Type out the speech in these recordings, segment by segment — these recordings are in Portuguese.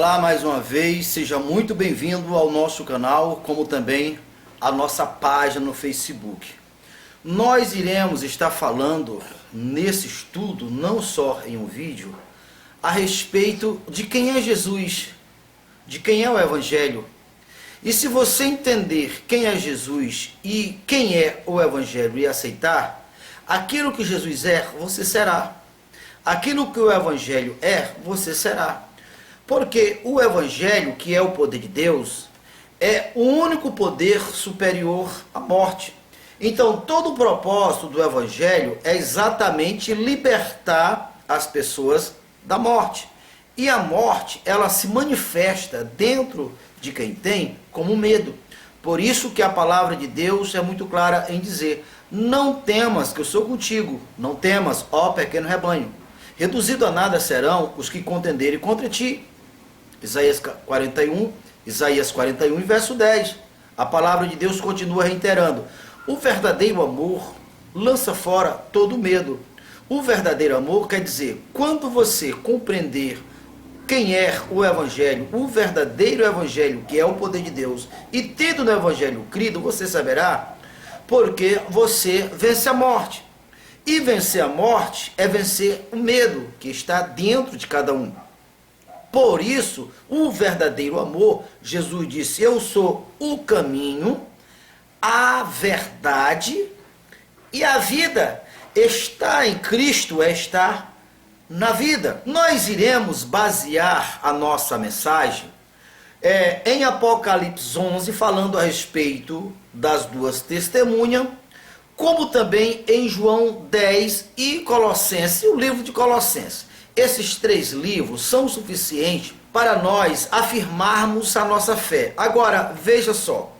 Olá mais uma vez, seja muito bem-vindo ao nosso canal, como também à nossa página no Facebook. Nós iremos estar falando nesse estudo, não só em um vídeo, a respeito de quem é Jesus, de quem é o Evangelho. E se você entender quem é Jesus e quem é o Evangelho e aceitar, aquilo que Jesus é, você será. Aquilo que o Evangelho é, você será. Porque o Evangelho, que é o poder de Deus, é o único poder superior à morte. Então, todo o propósito do Evangelho é exatamente libertar as pessoas da morte. E a morte, ela se manifesta dentro de quem tem como medo. Por isso que a palavra de Deus é muito clara em dizer: não temas, que eu sou contigo. Não temas, ó pequeno rebanho. Reduzido a nada serão os que contenderem contra ti. Isaías 41, verso 10. A palavra de Deus continua reiterando: o verdadeiro amor lança fora todo medo. O verdadeiro amor quer dizer, quando você compreender quem é o Evangelho, o verdadeiro Evangelho, que é o poder de Deus, e tendo no Evangelho crido, você saberá porque você vence a morte. E vencer a morte é vencer o medo que está dentro de cada um. Por isso, o verdadeiro amor, Jesus disse: eu sou o caminho, a verdade e a vida. Estar em Cristo é estar na vida. Nós iremos basear a nossa mensagem em Apocalipse 11, falando a respeito das duas testemunhas, como também em João 10 e Colossenses, o livro de Colossenses. Esses três livros são suficientes para nós afirmarmos a nossa fé. Agora, veja só,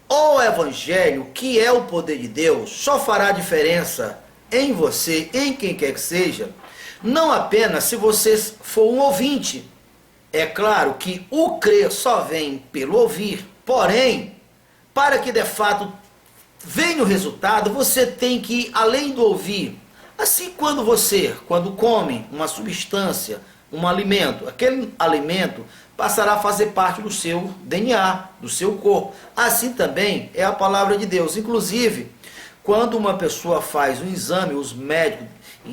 o Evangelho, que é o poder de Deus, só fará diferença em você, em quem quer que seja, não apenas se você for um ouvinte. É claro que o crer só vem pelo ouvir, porém, para que de fato venha o resultado, você tem que ir além do ouvir. Assim, quando come uma substância, um alimento, aquele alimento passará a fazer parte do seu DNA, do seu corpo. Assim também é a palavra de Deus. Inclusive, quando uma pessoa faz um exame, os médicos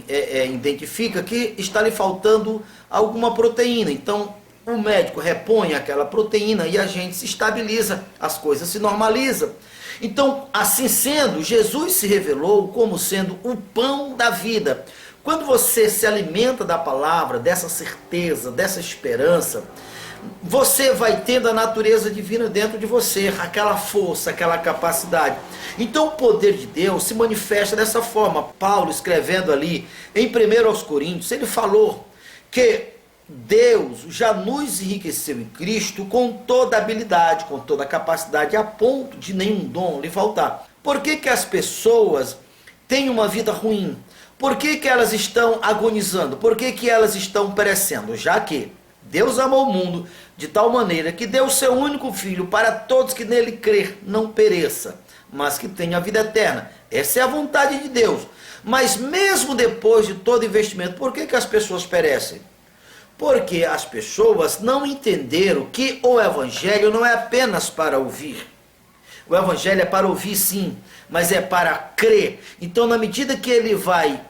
identificam que está lhe faltando alguma proteína. Então, o médico repõe aquela proteína e a gente se estabiliza, as coisas se normalizam. Então, assim sendo, Jesus se revelou como sendo o pão da vida. Quando você se alimenta da palavra, dessa certeza, dessa esperança, você vai tendo a natureza divina dentro de você, aquela força, aquela capacidade. Então o poder de Deus se manifesta dessa forma. Paulo, escrevendo ali em 1 Coríntios, ele falou que Deus já nos enriqueceu em Cristo com toda habilidade, com toda capacidade, a ponto de nenhum dom lhe faltar. Por que as pessoas têm uma vida ruim? Por que elas estão agonizando? Por que elas estão perecendo? Já que Deus amou o mundo de tal maneira que deu o seu único filho para todos que nele crer não pereça, mas que tenha a vida eterna. Essa é a vontade de Deus. Mas mesmo depois de todo investimento, por que as pessoas perecem? Porque as pessoas não entenderam que o Evangelho não é apenas para ouvir. O Evangelho é para ouvir sim, mas é para crer. Então, na medida que ele vai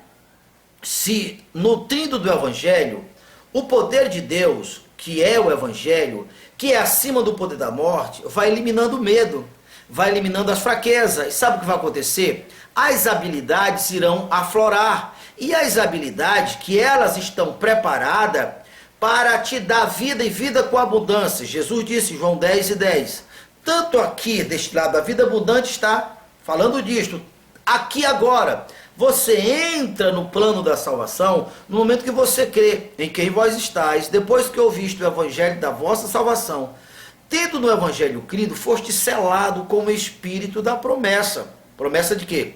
se nutrindo do Evangelho, o poder de Deus, que é o Evangelho, que é acima do poder da morte, vai eliminando o medo, vai eliminando as fraquezas. E sabe o que vai acontecer? As habilidades irão aflorar. E as habilidades que elas estão preparadas para te dar vida e vida com abundância. Jesus disse, João 10:10. Tanto aqui, deste lado, da vida abundante está falando disto. Aqui agora, você entra no plano da salvação no momento que você crê em quem vós estáis, depois que ouviste o Evangelho da vossa salvação. Tendo no Evangelho crido, foste selado com o Espírito da promessa. Promessa de quê?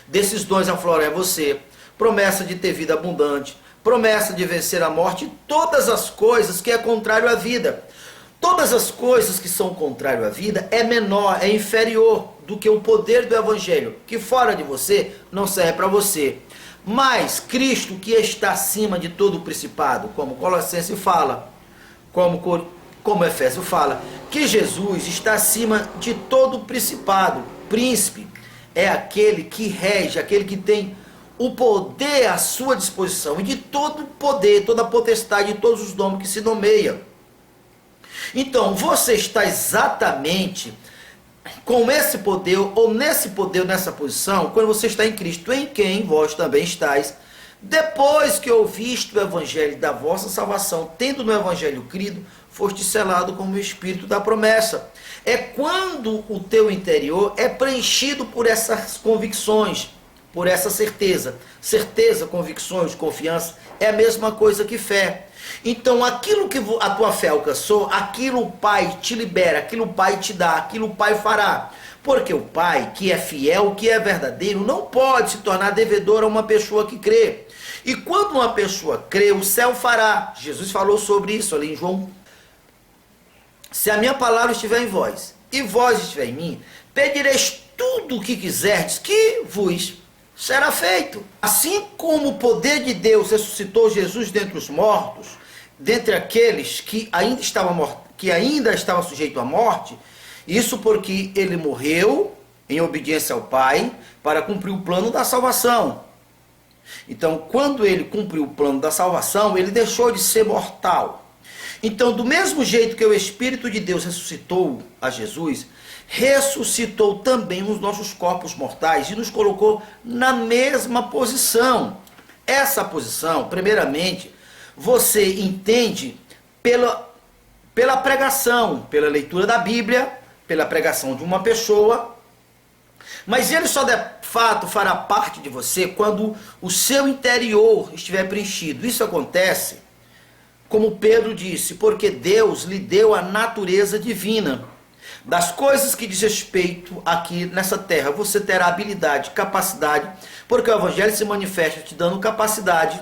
Desses dons aflorar você. Promessa de ter vida abundante. Promessa de vencer a morte e todas as coisas que é contrário à vida. Todas as coisas que são contrário à vida é menor, é inferior do que o poder do Evangelho, que fora de você não serve para você. Mas Cristo, que está acima de todo o principado, como Colossenses fala, como Efésio fala, que Jesus está acima de todo principado. Príncipe é aquele que rege, aquele que tem o poder à sua disposição, e de todo poder, toda a potestade, de todos os nomes que se nomeia. Então, você está exatamente com esse poder, ou nesse poder, nessa posição, quando você está em Cristo, em quem vós também estáis, depois que ouviste o evangelho da vossa salvação, tendo no evangelho crido, foste selado com o Espírito da promessa. É quando o teu interior é preenchido por essas convicções, por essa certeza. Certeza, convicções, confiança, é a mesma coisa que fé. Então, aquilo que a tua fé alcançou, aquilo o Pai te libera, aquilo o Pai te dá, aquilo o Pai fará. Porque o Pai, que é fiel, que é verdadeiro, não pode se tornar devedor a uma pessoa que crê. E quando uma pessoa crê, o céu fará. Jesus falou sobre isso ali em João. Se a minha palavra estiver em vós, e vós estiver em mim, pedireis tudo o que quiserdes, que vos será feito. Assim como o poder de Deus ressuscitou Jesus dentre os mortos, dentre aqueles que ainda estavam sujeitos à morte, isso porque ele morreu em obediência ao Pai para cumprir o plano da salvação. Então, quando ele cumpriu o plano da salvação, ele deixou de ser mortal. Então, do mesmo jeito que o Espírito de Deus ressuscitou a Jesus, ressuscitou também os nossos corpos mortais e nos colocou na mesma posição. Essa posição, primeiramente, você entende pela pregação, pela leitura da Bíblia, pela pregação de uma pessoa, mas ele só de fato fará parte de você quando o seu interior estiver preenchido. Isso acontece, como Pedro disse, porque Deus lhe deu a natureza divina. Das coisas que diz respeito aqui nessa terra, você terá habilidade, capacidade, porque o Evangelho se manifesta te dando capacidade,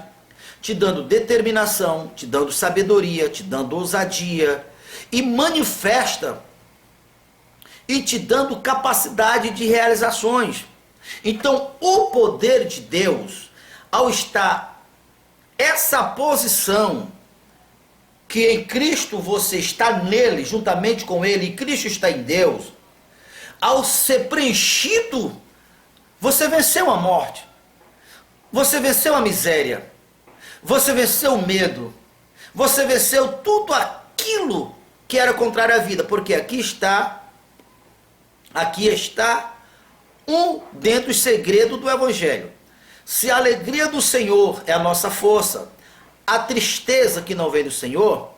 te dando determinação, te dando sabedoria, te dando ousadia, e manifesta e te dando capacidade de realizações. Então, o poder de Deus, ao estar essa posição, que em Cristo você está nele, juntamente com ele, e Cristo está em Deus, ao ser preenchido, você venceu a morte, você venceu a miséria, você venceu o medo, você venceu tudo aquilo que era contrário à vida, porque aqui está dentro do segredo do Evangelho. Se a alegria do Senhor é a nossa força, a tristeza que não vem do Senhor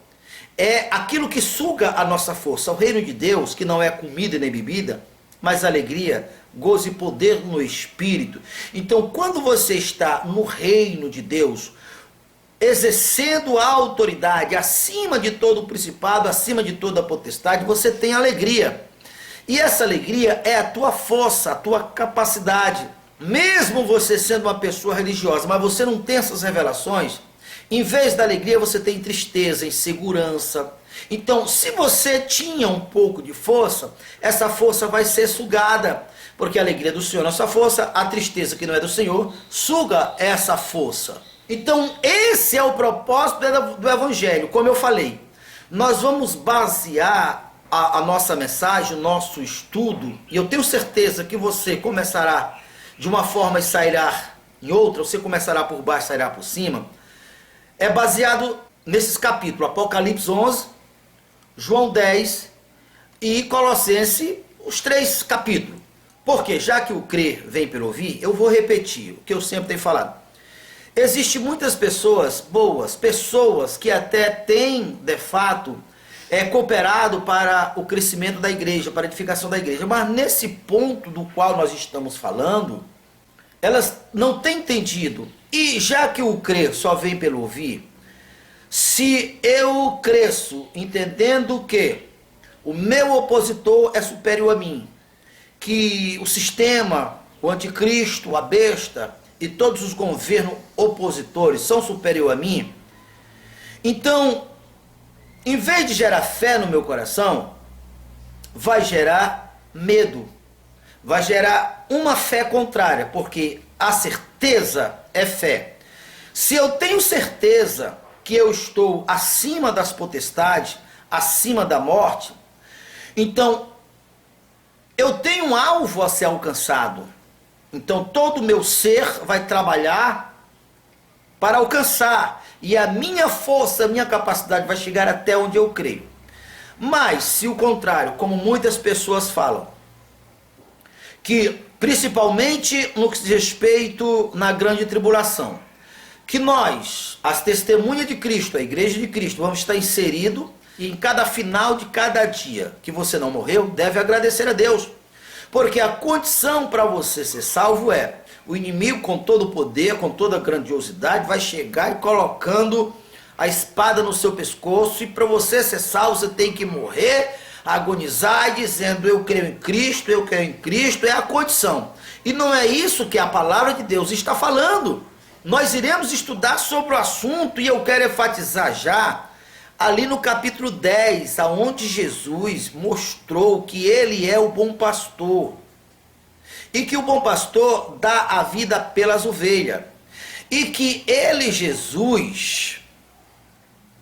é aquilo que suga a nossa força. O reino de Deus, que não é comida nem bebida, mas alegria, gozo e poder no Espírito. Então, quando você está no reino de Deus, exercendo a autoridade acima de todo o principado, acima de toda a potestade, você tem alegria. E essa alegria é a tua força, a tua capacidade. Mesmo você sendo uma pessoa religiosa, mas você não tem essas revelações, em vez da alegria você tem tristeza, insegurança. Então, se você tinha um pouco de força, essa força vai ser sugada, porque a alegria do Senhor é nossa força, a tristeza que não é do Senhor suga essa força. Então, esse é o propósito do Evangelho. Como eu falei, nós vamos basear a nossa mensagem, o nosso estudo, e eu tenho certeza que você começará de uma forma e sairá em outra, você começará por baixo e sairá por cima, é baseado nesses capítulos, Apocalipse 11, João 10 e Colossenses, os 3 capítulos. Porque já que o crer vem pelo ouvir, eu vou repetir o que eu sempre tenho falado. Existem muitas pessoas boas, pessoas que até têm, de fato, cooperado para o crescimento da igreja, para a edificação da igreja. Mas nesse ponto do qual nós estamos falando, elas não têm entendido. E já que o crer só vem pelo ouvir, se eu cresço entendendo que o meu opositor é superior a mim, que o sistema, o anticristo, a besta e todos os governos opositores são superior a mim, então, em vez de gerar fé no meu coração, vai gerar medo, vai gerar uma fé contrária, porque a certeza é fé. Se eu tenho certeza que eu estou acima das potestades, acima da morte, então eu tenho um alvo a ser alcançado. Então todo o meu ser vai trabalhar para alcançar. E a minha força, a minha capacidade vai chegar até onde eu creio. Mas, se o contrário, como muitas pessoas falam, que principalmente no que diz respeito na grande tribulação, que nós, as testemunhas de Cristo, a igreja de Cristo, vamos estar inseridos e em cada final de cada dia que você não morreu, deve agradecer a Deus. Porque a condição para você ser salvo é: o inimigo com todo o poder, com toda a grandiosidade, vai chegar e colocando a espada no seu pescoço, e para você ser salvo, você tem que morrer, agonizar, dizendo eu creio em Cristo, é a condição. E não é isso que a palavra de Deus está falando. Nós iremos estudar sobre o assunto, e eu quero enfatizar já, ali no capítulo 10, aonde Jesus mostrou que ele é o bom pastor, e que o bom pastor dá a vida pelas ovelhas, e que ele, Jesus,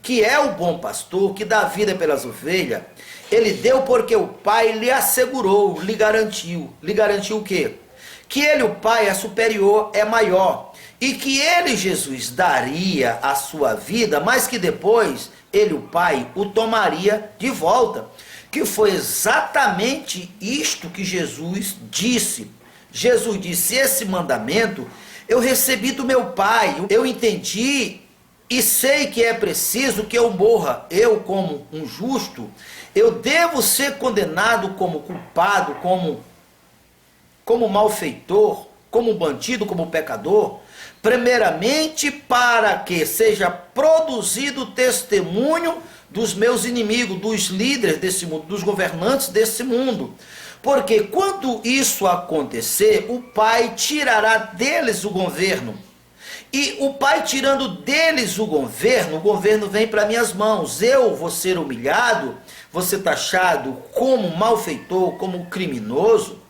que é o bom pastor, que dá a vida pelas ovelhas, ele deu porque o Pai lhe assegurou, lhe garantiu. Lhe garantiu o quê? Que ele, o Pai, é superior, é maior, e que ele, Jesus, daria a sua vida, mas que depois ele, o Pai, o tomaria de volta. Que foi exatamente isto que Jesus disse. Jesus disse: esse mandamento eu recebi do meu Pai, eu entendi e sei que é preciso que eu morra. Eu, como um justo, eu devo ser condenado como culpado, como malfeitor, como bandido, como pecador, primeiramente para que seja produzido testemunho dos meus inimigos, dos líderes desse mundo, dos governantes desse mundo. Porque quando isso acontecer, o Pai tirará deles o governo. E o Pai tirando deles o governo vem para minhas mãos. Eu vou ser humilhado, vou ser taxado como malfeitor, como criminoso.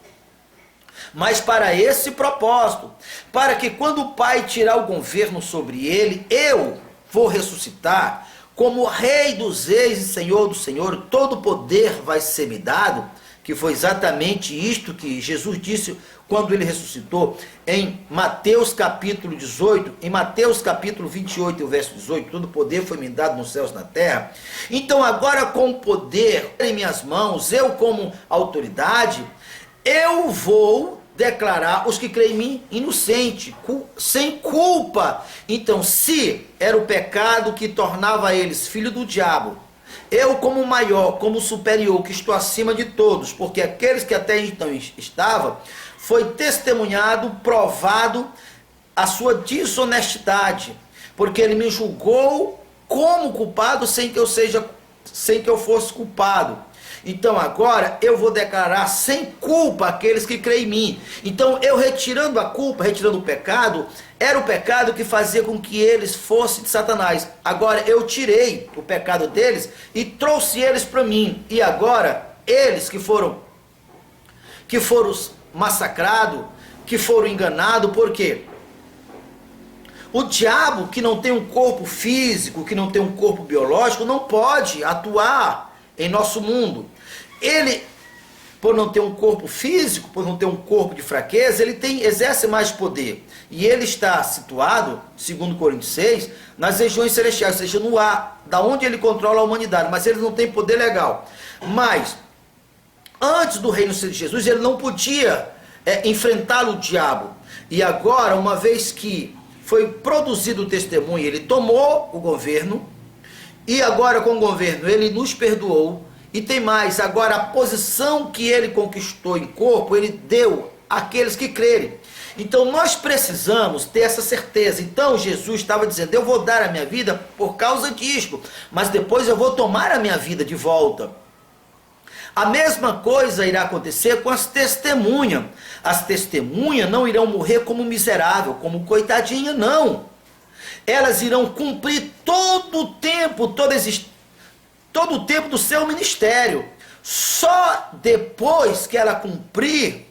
Mas para esse propósito, para que quando o Pai tirar o governo sobre ele, eu vou ressuscitar como Rei dos Reis e Senhor do Senhor, todo poder vai ser me dado, que foi exatamente isto que Jesus disse quando ele ressuscitou em Mateus capítulo 18, em Mateus capítulo 28, o verso 18, todo poder foi me dado nos céus e na terra. Então agora, com o poder em minhas mãos, eu como autoridade, eu vou declarar os que creem em mim inocente, sem culpa. Então, se era o pecado que tornava eles filho do diabo, eu como maior, como superior, que estou acima de todos, porque aqueles que até então estavam, foi testemunhado, provado a sua desonestidade, porque ele me julgou como culpado sem que eu fosse culpado. Então agora eu vou declarar sem culpa aqueles que creem em mim. Então eu retirando a culpa, retirando o pecado, era o pecado que fazia com que eles fossem de Satanás. Agora eu tirei o pecado deles e trouxe eles para mim. E agora eles que foram massacrados, que foram enganados, por quê? O diabo, que não tem um corpo físico, que não tem um corpo biológico, não pode atuar em nosso mundo. Ele, por não ter um corpo físico, por não ter um corpo de fraqueza, ele exerce mais poder. E ele está situado, segundo Coríntios 6, nas regiões celestiais, ou seja, no ar, da onde ele controla a humanidade, mas ele não tem poder legal. Mas, antes do reino de Jesus, ele não podia enfrentar o diabo. E agora, uma vez que foi produzido o testemunho, ele tomou o governo, e agora com o governo ele nos perdoou, e tem mais, agora a posição que ele conquistou em corpo, ele deu àqueles que crerem. Então nós precisamos ter essa certeza. Então Jesus estava dizendo: eu vou dar a minha vida por causa disto, mas depois eu vou tomar a minha vida de volta. A mesma coisa irá acontecer com as testemunhas. As testemunhas não irão morrer como miserável, como coitadinha, não. Elas irão cumprir todo o tempo, todo o tempo do seu ministério. Só depois que ela cumprir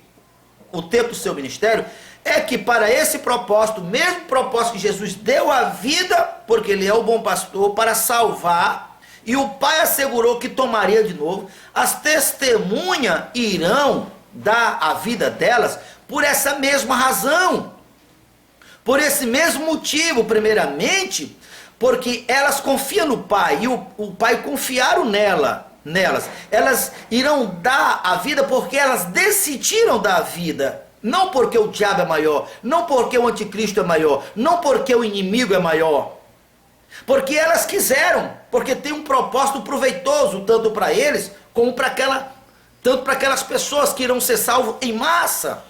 o tempo do seu ministério, é que para esse propósito, mesmo propósito que Jesus deu a vida, porque ele é o bom pastor, para salvar, e o Pai assegurou que tomaria de novo, as testemunhas irão dar a vida delas por essa mesma razão. Por esse mesmo motivo, primeiramente, porque elas confiam no Pai, e o Pai confiaram nelas. Elas irão dar a vida porque elas decidiram dar a vida. Não porque o diabo é maior, não porque o anticristo é maior, não porque o inimigo é maior. Porque elas quiseram, porque tem um propósito proveitoso, tanto para eles, como para aquelas pessoas que irão ser salvas em massa.